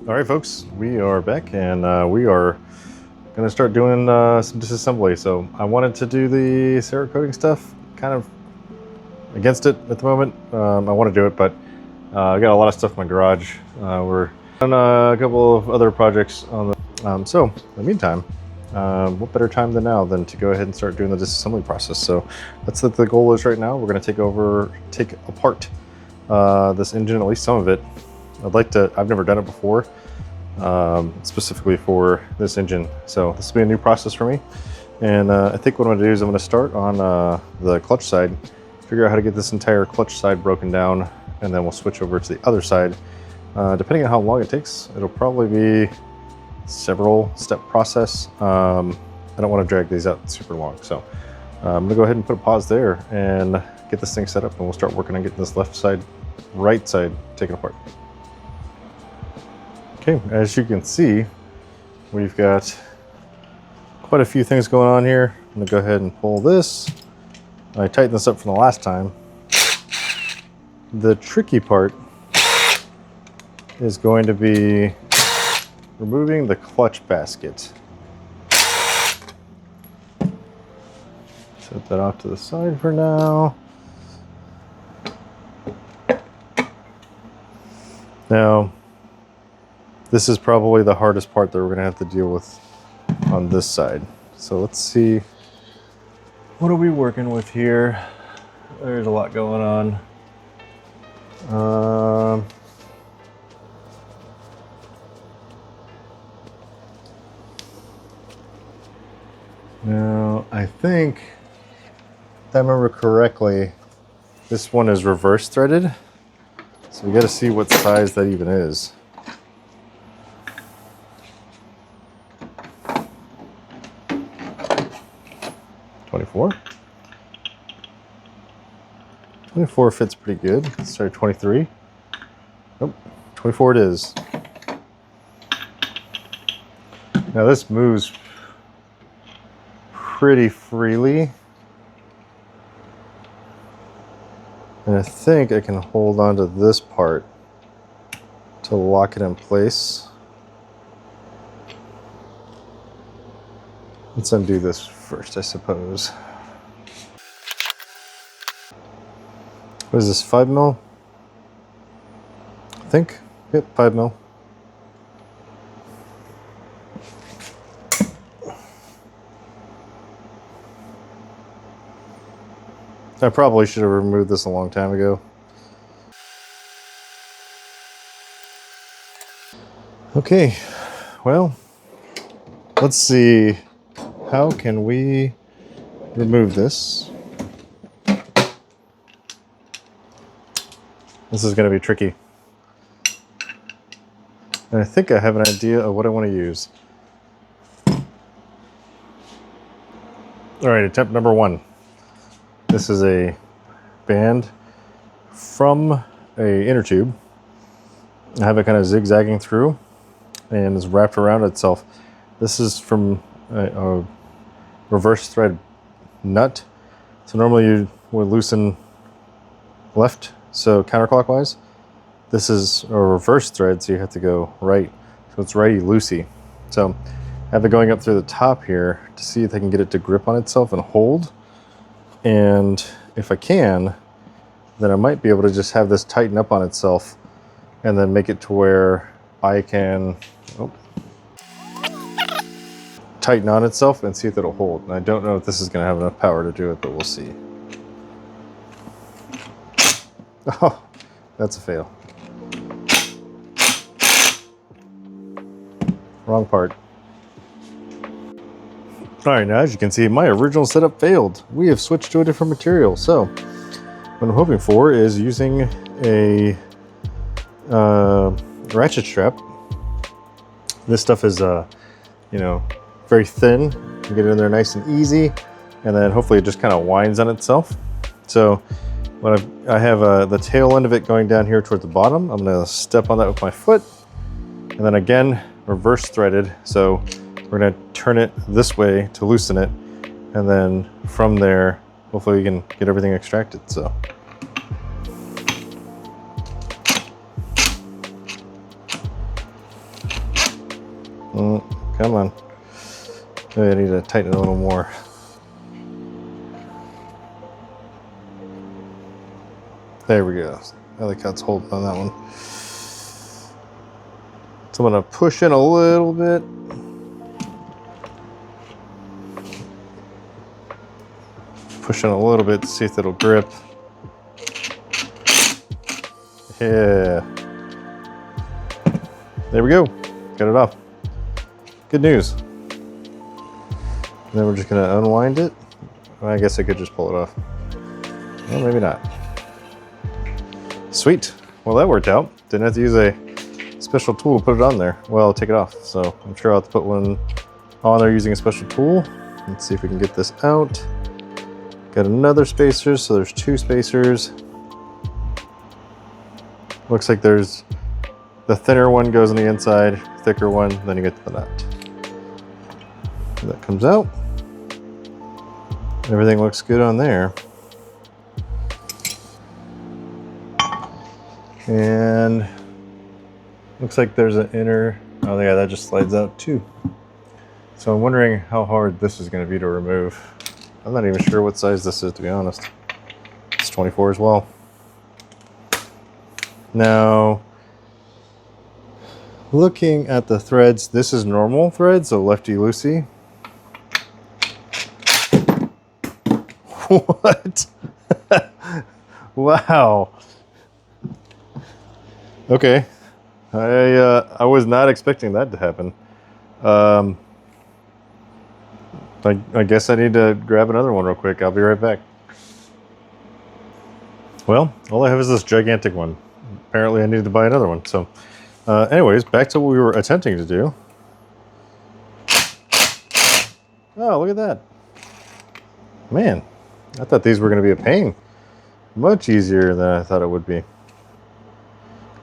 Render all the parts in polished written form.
All right, folks, we are back, and we are going to start doing some disassembly. So I wanted to do the Cerakoting stuff, kind of against it at the moment. I want to do it, but I got a lot of stuff in my garage. We're on a couple of other projects on the. So in the meantime, what better time than now than to go ahead and start doing the disassembly process? So that's what the goal is right now. We're going to take apart this engine, at least some of it. I'd like to. I've never done it before, specifically for this engine. So this will be a new process for me. And I think what I'm going to do is I'm going to start on the clutch side, figure out how to get this entire clutch side broken down, and then we'll switch over to the other side. Depending on how long it takes, it'll probably be several step process. I don't want to drag these out super long, so I'm going to go ahead and put a pause there and get this thing set up, and we'll start working on getting this left side, right side taken apart. Okay, as you can see, we've got quite a few things going on here. I'm gonna go ahead and pull this. I tightened this up from the last time. The tricky part is going to be removing the clutch basket. Set that off to the side for now. Now, this is probably the hardest part that we're going to have to deal with on this side. So let's see, what are we working with here? There's a lot going on. Now, I think, if I remember correctly, this one is reverse threaded. So we got to see what size that even is. 24. 24 fits pretty good. Let's try 23. Nope, 24 it is. Now this moves pretty freely. And I think I can hold on to this part to lock it in place. Let's undo this first, I suppose. What is this, 5 mil? I think. Yep, 5 mil. I probably should have removed this a long time ago. Okay, well, let's see. How can we remove this? This is going to be tricky. And I think I have an idea of what I want to use. All right, attempt number 1. This is a band from a inner tube. I have it kind of zigzagging through and is wrapped around itself. This is from a reverse thread nut. So normally you would loosen left, so counterclockwise. This is a reverse thread, so you have to go right. So it's righty-loosey. So I have it going up through the top here to see if I can get it to grip on itself and hold. And if I can, then I might be able to just have this tighten up on itself and then make it to where I can tighten on itself and see if it'll hold. And I don't know if this is going to have enough power to do it, but we'll see. Oh, that's a fail. Wrong part. All right, now as you can see, my original setup failed. We have switched to a different material. So what I'm hoping for is using a ratchet strap. This stuff is, you know, very thin. You get it in there nice and easy, and then hopefully it just kind of winds on itself. So when I have the tail end of it going down here towards the bottom, I'm going to step on that with my foot, and then again reverse threaded. So we're going to turn it this way to loosen it, and then from there hopefully we can get everything extracted. So Come on. Maybe I need to tighten it a little more. There we go. I like how it's holding on that one. So I'm gonna push in a little bit. Push in a little bit to see if it'll grip. Yeah. There we go. Got it off. Good news. And then we're just gonna unwind it. Well, I guess I could just pull it off. Well, maybe not. Sweet. Well, that worked out. Didn't have to use a special tool to put it on there. Well, I'll take it off. So I'm sure I'll have to put one on there using a special tool. Let's see if we can get this out. Got another spacer, so there's 2 spacers. Looks like there's the thinner one goes on the inside, thicker one, then you get the nut. So that comes out. Everything looks good on there. And looks like there's an inner, oh yeah, that just slides out too. So I'm wondering how hard this is gonna be to remove. I'm not even sure what size this is, to be honest. It's 24 as well. Now, looking at the threads, this is normal thread, so lefty-loosey. What? Wow. Okay. I was not expecting that to happen. I guess I need to grab another one real quick. I'll be right back. Well, all I have is this gigantic one. Apparently I needed to buy another one. So anyways, back to what we were attempting to do. Oh, look at that. Man, I thought these were going to be a pain. Much easier than I thought it would be.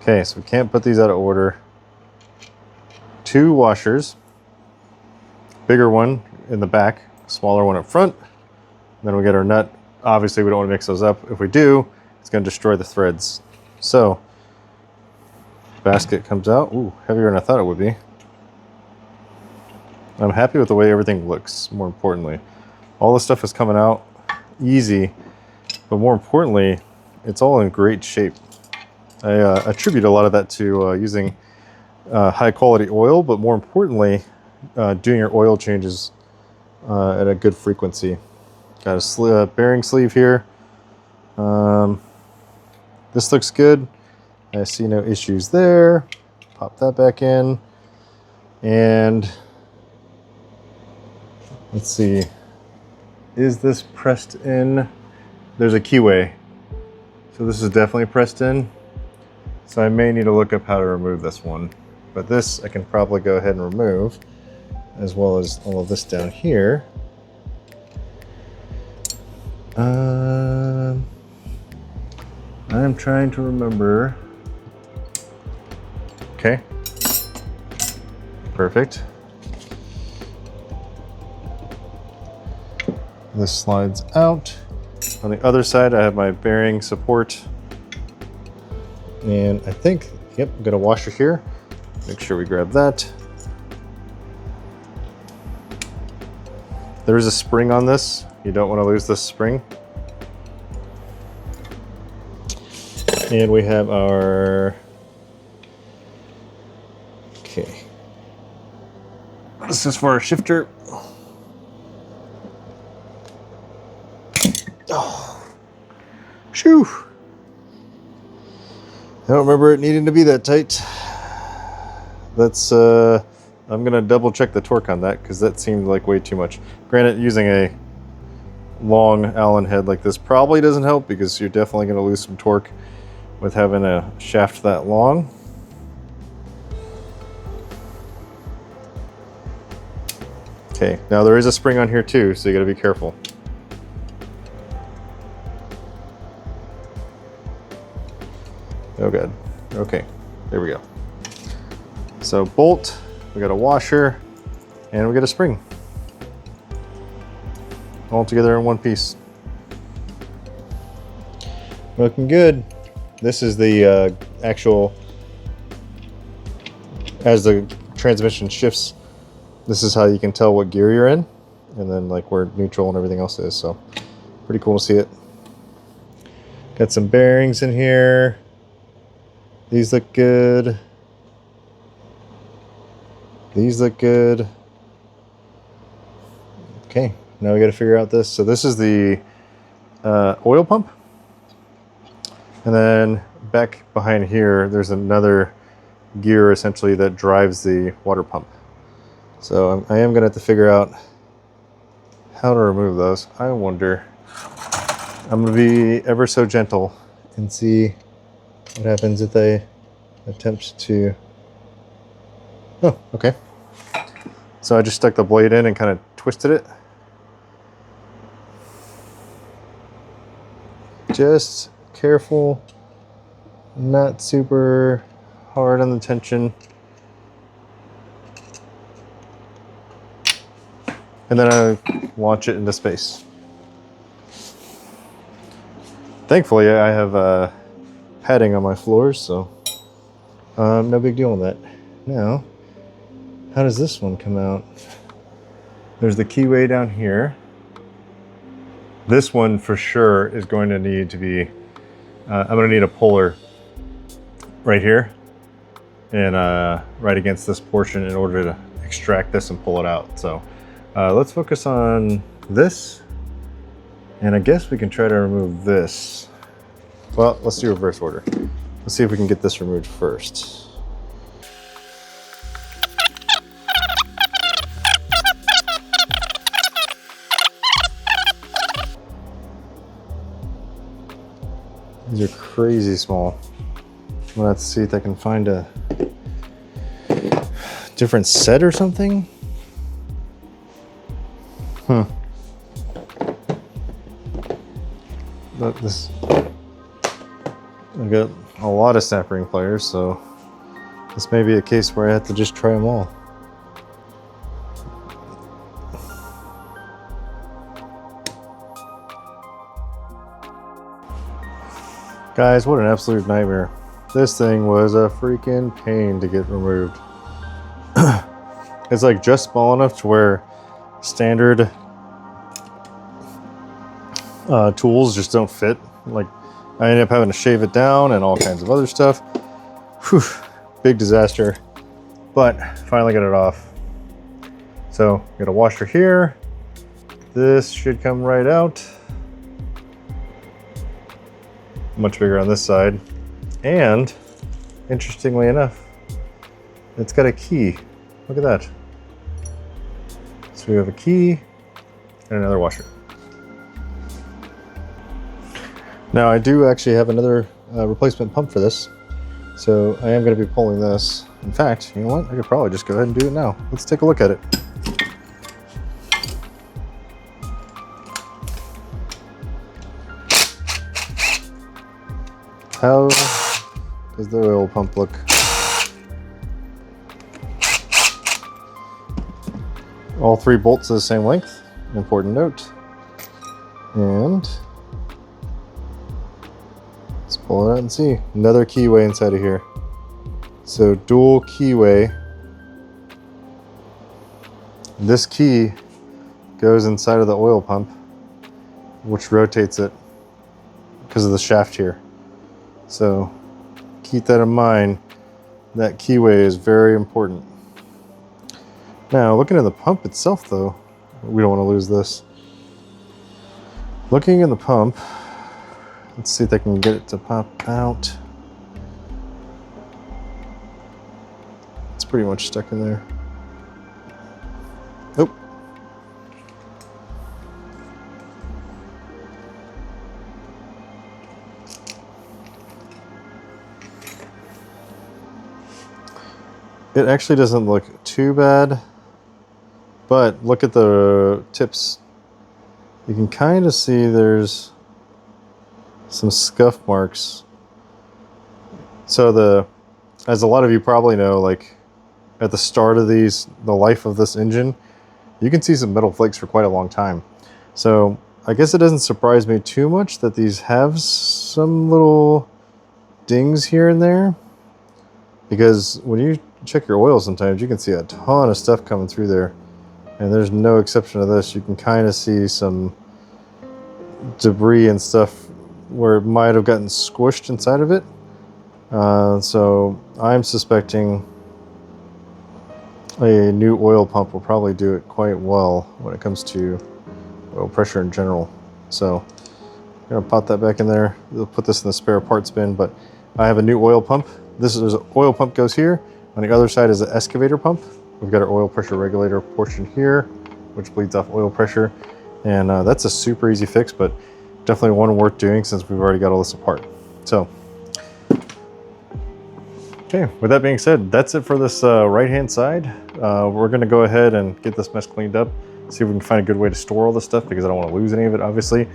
Okay, so we can't put these out of order. 2 washers. Bigger one in the back, smaller one up front. Then we get our nut. Obviously we don't want to mix those up. If we do, it's going to destroy the threads. So, basket comes out. Ooh, heavier than I thought it would be. I'm happy with the way everything looks, more importantly. All this stuff is coming out easy, but more importantly, it's all in great shape. I attribute a lot of that to using high quality oil, but more importantly, doing your oil changes at a good frequency. Got a bearing sleeve here. This looks good. I see no issues there. Pop that back in. And let's see. Is this pressed in? There's a keyway. So this is definitely pressed in. So I may need to look up how to remove this one. But this I can probably go ahead and remove, as well as all of this down here. I'm trying to remember. Okay. Perfect. This slides out. On the other side, I have my bearing support. And I think, yep, I've got a washer here. Make sure we grab that. There is a spring on this. You don't want to lose this spring. And we have our, okay. This is for our shifter. Oh, shoo. I don't remember it needing to be that tight. That's, I'm gonna double check the torque on that because that seemed like way too much. Granted, using a long Allen head like this probably doesn't help because you're definitely gonna lose some torque with having a shaft that long. Okay, now there is a spring on here too, so you gotta be careful. Oh good. Okay, there we go. So bolt, we got a washer, and we got a spring. All together in one piece. Looking good. This is the actual, as the transmission shifts, this is how you can tell what gear you're in, and then like where neutral and everything else is. So pretty cool to see it. Got some bearings in here. These look good. These look good. Okay, now we got to figure out this. So this is the oil pump. And then back behind here, there's another gear essentially that drives the water pump. So I am going to have to figure out how to remove those. I wonder. I'm going to be ever so gentle and see what happens if I attempt to... Oh, okay. So I just stuck the blade in and kind of twisted it. Just careful, not super hard on the tension. And then I launch it into space. Thankfully, I have padding on my floors, so no big deal on that. Now, how does this one come out? There's the keyway down here. This one for sure is going to need to be, I'm going to need a puller right here and right against this portion in order to extract this and pull it out. So let's focus on this, and I guess we can try to remove this. Well, let's do reverse order. Let's see if we can get this removed first. These are crazy small. I'm gonna have to see if I can find a different set or something. But this, I got a lot of snap ring pliers, so this may be a case where I have to just try them all. Guys, what an absolute nightmare. This thing was a freaking pain to get removed. It's like just small enough to where standard tools just don't fit. Like, I ended up having to shave it down and all kinds of other stuff. Whew, big disaster, but finally got it off. So, got a washer here. This should come right out. Much bigger on this side, and interestingly enough, it's got a key. Look at that. So we have a key and another washer. Now I do actually have another replacement pump for this, so I am going to be pulling this. In fact, you know what? I could probably just go ahead and do it now. Let's take a look at it. How does the oil pump look? All three bolts are the same length, important note. And let's pull it out and see. Another keyway inside of here. So dual keyway. This key goes inside of the oil pump, which rotates it because of the shaft here. So keep that in mind. That keyway is very important. Now, looking at the pump itself though, we don't want to lose this. Looking in the pump, let's see if I can get it to pop out. It's pretty much stuck in there. Nope. It actually doesn't look too bad, but look at the tips. You can kind of see there's some scuff marks. So as a lot of you probably know, like at the start of the life of this engine, you can see some metal flakes for quite a long time. So I guess it doesn't surprise me too much that these have some little dings here and there, because when you check your oil sometimes, you can see a ton of stuff coming through there. And there's no exception to this. You can kind of see some debris and stuff where it might have gotten squished inside of it. So I'm suspecting a new oil pump will probably do it quite well when it comes to oil pressure in general. So I'm gonna pop that back in there. We'll put this in the spare parts bin, but I have a new oil pump. This is an oil pump goes here. On the other side is an excavator pump. We've got our oil pressure regulator portion here, which bleeds off oil pressure. And that's a super easy fix, but definitely one worth doing since we've already got all this apart. So, okay, with that being said, that's it for this right-hand side. We're gonna go ahead and get this mess cleaned up, see if we can find a good way to store all this stuff because I don't wanna lose any of it, obviously.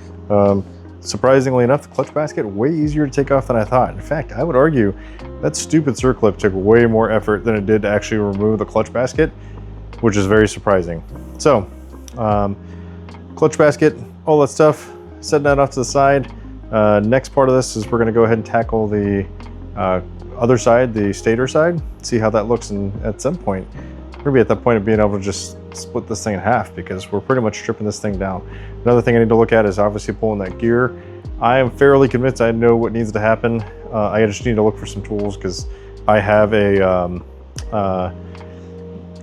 Surprisingly enough, the clutch basket, way easier to take off than I thought. In fact, I would argue that stupid circlip took way more effort than it did to actually remove the clutch basket, which is very surprising. So, clutch basket, all that stuff, setting that off to the side. Next part of this is we're gonna go ahead and tackle the other side, the stator side, see how that looks, and at some point, we're gonna be at that point of being able to just split this thing in half because we're pretty much stripping this thing down. Another thing I need to look at is obviously pulling that gear. I am fairly convinced I know what needs to happen. I just need to look for some tools because I have a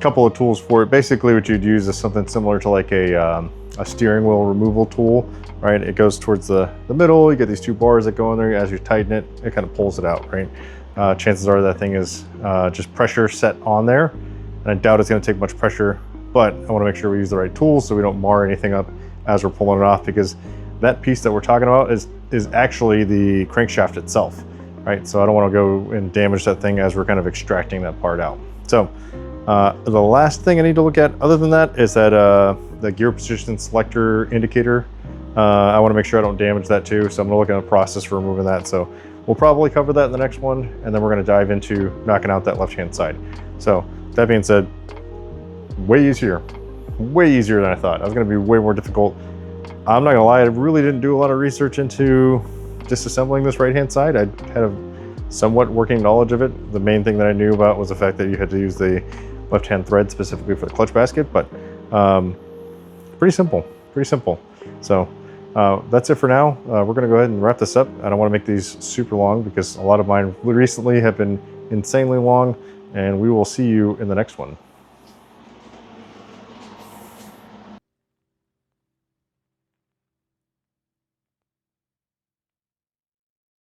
couple of tools for it. Basically what you'd use is something similar to like a steering wheel removal tool, right? It goes towards the middle, you get these two bars that go in there. As you tighten it, it kind of pulls it out, right? Chances are that thing is just pressure set on there. And I doubt it's gonna take much pressure, but I wanna make sure we use the right tools so we don't mar anything up as we're pulling it off, because that piece that we're talking about is actually the crankshaft itself, right? So I don't wanna go and damage that thing as we're kind of extracting that part out. So the last thing I need to look at other than that is that the gear position selector indicator. I wanna make sure I don't damage that too, so I'm gonna look at a process for removing that. So we'll probably cover that in the next one, and then we're gonna dive into knocking out that left-hand side. So that being said, way easier than I thought. I was gonna be way more difficult. I'm not gonna lie, I really didn't do a lot of research into disassembling this right-hand side. I had a somewhat working knowledge of it. The main thing that I knew about was the fact that you had to use the left-hand thread specifically for the clutch basket, but pretty simple. So that's it for now. We're gonna go ahead and wrap this up. I don't wanna make these super long because a lot of mine recently have been insanely long, and we will see you in the next one.